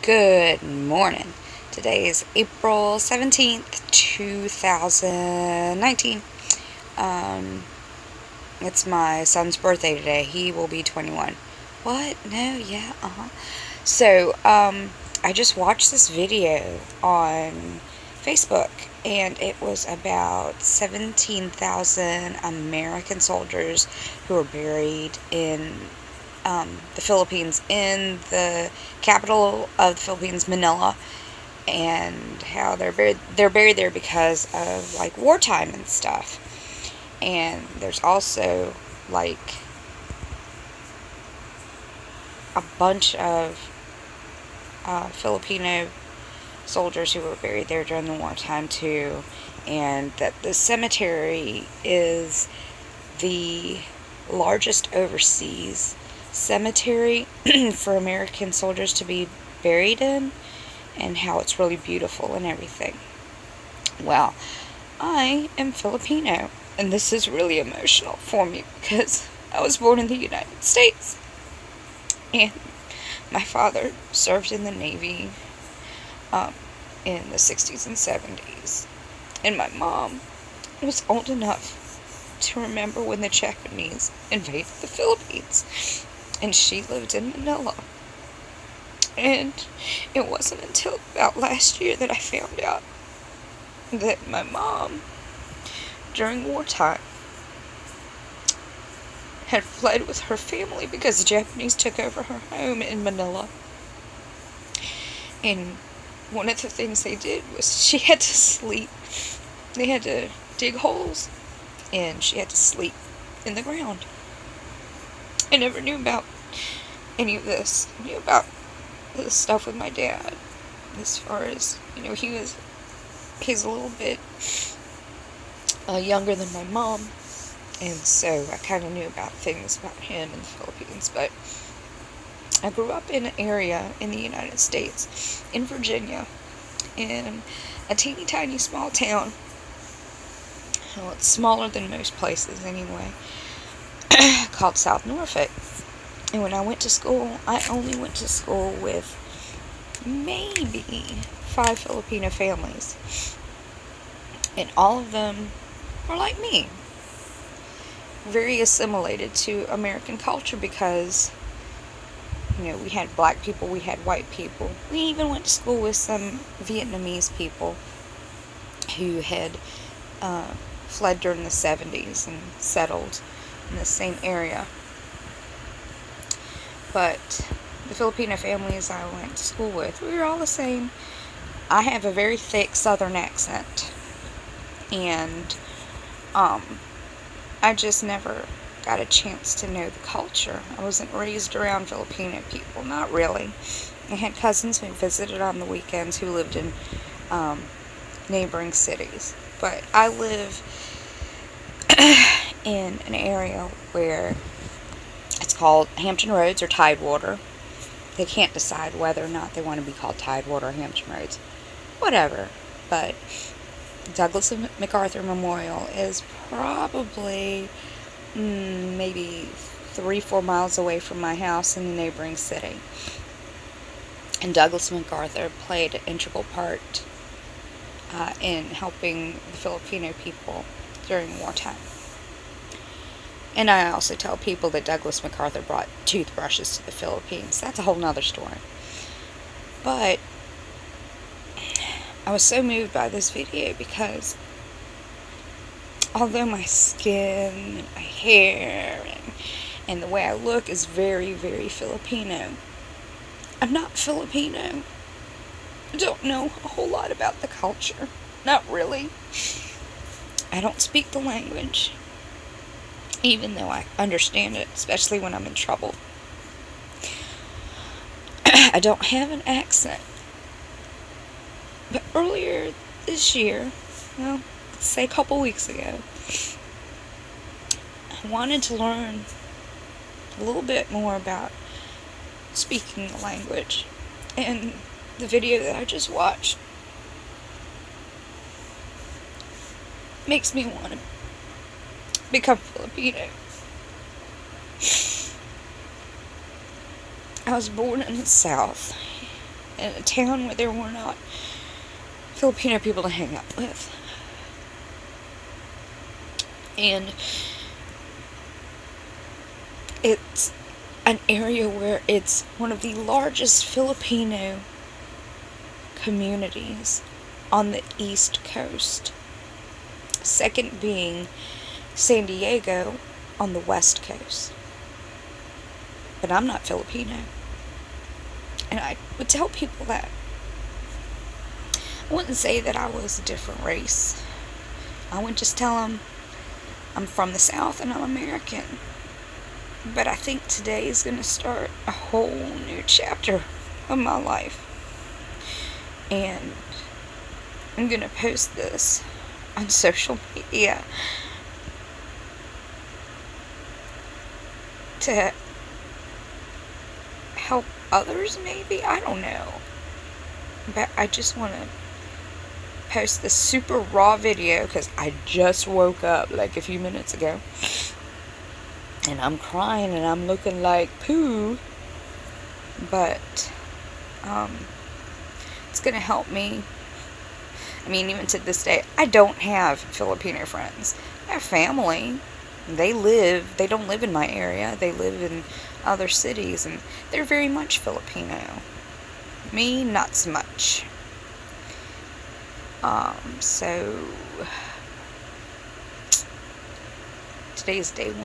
Good morning. Today is April 17th, 2019. Um, it's my son's birthday today. He will be 21. What? No, yeah, I just watched this video on Facebook, and it was about 17,000 American soldiers who were buried in the Philippines, in the capital of the Philippines, Manila, and how they're buried there because of like wartime and stuff. And there's also like a bunch of Filipino soldiers who were buried there during the wartime too, and that the cemetery is the largest overseas cemetery for American soldiers to be buried in, and how it's really beautiful and everything. Well, I am Filipino, and this is really emotional for me because I was born in the United States, and my father served in the Navy in the 60s and 70s, and my mom was old enough to remember when the Japanese invaded the Philippines, and she lived in Manila. And it wasn't until about last year that I found out that my mom, during wartime, had fled with her family because the Japanese took over her home in Manila. And one of the things they did was she had to sleep. They had to dig holes, and she had to sleep in the ground. I never knew about any of this. I knew about the stuff with my dad, as far as, he's a little bit younger than my mom, and so I kind of knew about things about him in the Philippines. But I grew up in an area in the United States, in Virginia, in a teeny tiny small town. Well, it's smaller than most places anyway, called South Norfolk. And when I went to school, I only went to school with maybe 5 Filipino families. And all of them are like me. Very assimilated to American culture because, we had black people, we had white people. We even went to school with some Vietnamese people who had fled during the 70s and settled in the same area. But the Filipino families I went to school with, we were all the same. I have a very thick southern accent, and I just never got a chance to know the culture. I wasn't raised around Filipino people, not really. I had cousins who visited on the weekends who lived in neighboring cities. But I live in an area where it's called Hampton Roads or Tidewater. They can't decide whether or not they want to be called Tidewater or Hampton Roads. Whatever. But Douglas MacArthur Memorial is probably maybe 3-4 miles away from my house in the neighboring city. And Douglas MacArthur played an integral part in helping the Filipino people during wartime. And I also tell people that Douglas MacArthur brought toothbrushes to the Philippines. That's a whole nother story. But I was so moved by this video because although my skin and my hair and the way I look is very, very Filipino, I'm not Filipino. I don't know a whole lot about the culture. Not really. I don't speak the language, even though I understand it, especially when I'm in trouble. I don't have an accent. But earlier this year, well, let's say a couple weeks ago, I wanted to learn a little bit more about speaking the language. And the video that I just watched makes me want to become Filipino. I was born in the South, in a town where there were not Filipino people to hang out with. And it's an area where it's one of the largest Filipino communities on the East Coast. Second being San Diego on the West Coast. But I'm not Filipino. And I would tell people that. I wouldn't say that I was a different race. I would just tell them I'm from the South and I'm American. But I think today is going to start a whole new chapter of my life. And I'm going to post this on social media to help others, maybe? I don't know. But I just want to post this super raw video because I just woke up like a few minutes ago. And I'm crying and I'm looking like poo. But it's going to help me. I mean, even to this day, I don't have Filipino friends. I have family. They don't live in my area. They live in other cities, and they're very much Filipino. Me, not so much. So, today's day 1.